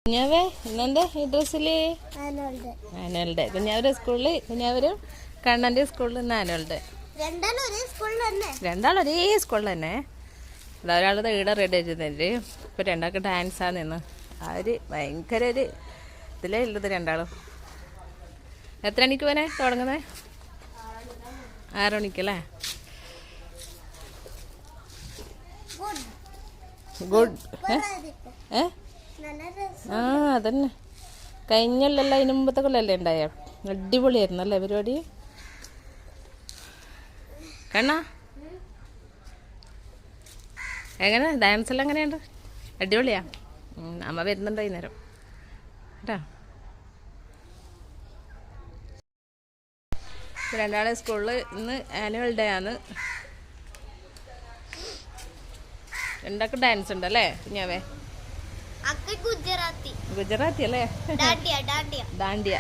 കുഞ്ഞാവേ ഇന്നെന്താ ഈ ഡ്രസ്സില് annual day കുഞ്ഞാവരുടെ സ്കൂളില് കുഞ്ഞാവരും കണ്ണന്റെ സ്കൂളിൽ ഇന്ന് ആനുവൽ ഡേ. രണ്ടാളും ഒരേ സ്കൂളിൽ തന്നെ. ഒരാളത് ഈടെ റെഡി ആയിട്ട് ഇപ്പൊ രണ്ടാൾക്ക് ഡാൻസാ നിന്ന്. അവര് ഭയങ്കര ഒരു ഇതിലേ ഉള്ളത് രണ്ടാളും. എത്ര മണിക്ക് പോനെ തുടങ്ങുന്നത്? 6 മണിക്കല്ലേ? ഗുഡ്. ആ അതന്നെ, കഴിഞ്ഞല്ലല്ലോ അതിന് മുമ്പത്തെ കൊല്ലല്ലേ ഉണ്ടായ. അടിപൊളിയായിരുന്നു അല്ലേ പരിപാടി? കണ്ണാ എങ്ങനെ ഡാൻസ് എല്ലാം എങ്ങനെയുണ്ട്? അടിപൊളിയാ. അമ്മ വരുന്നുണ്ട് വൈകുന്നേരം കേട്ടാ. രണ്ടാളെ സ്കൂളിൽ ഇന്ന് ആനുവൽ ഡേ ആണ്. രണ്ടാൾക്കും ഡാൻസ് ഉണ്ട് അല്ലേ കുഞ്ഞാവേ? ഗുജറാത്തി അല്ലേ? ഡാൻഡിയ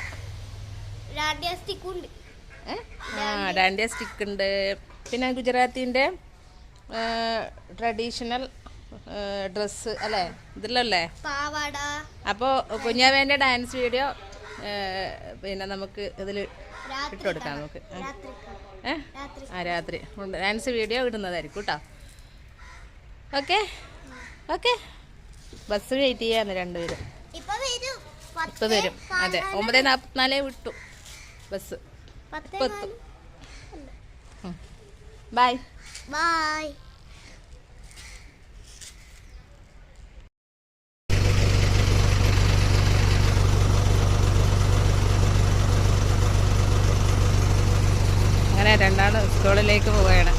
സ്റ്റിക്ക് ഉണ്ട്. പിന്നെ ഗുജറാത്തിൻ്റെ ട്രഡീഷണൽ ഡ്രസ്സ് അല്ലേ ഇതിലല്ലേ? അപ്പോൾ കുഞ്ഞാവേൻ്റെ ഡാൻസ് വീഡിയോ പിന്നെ നമുക്ക് ഇതിൽ ഇട്ട് കൊടുക്കാം. നമുക്ക് രാത്രി ഡാൻസ് വീഡിയോ ഇടുന്നതായിരിക്കും കേട്ടോ. Okay okay. ബസ് വെയിറ്റ് ചെയ്യാന്ന് രണ്ടുപേരും. ഇപ്പൊ വരും. അതെ, 9:44 വിട്ടു ബസ്. ഇപ്പൊ എത്തും. Bye bye. അങ്ങനെ രണ്ടാളും സ്കൂളിലേക്ക് പോവുകയാണ്.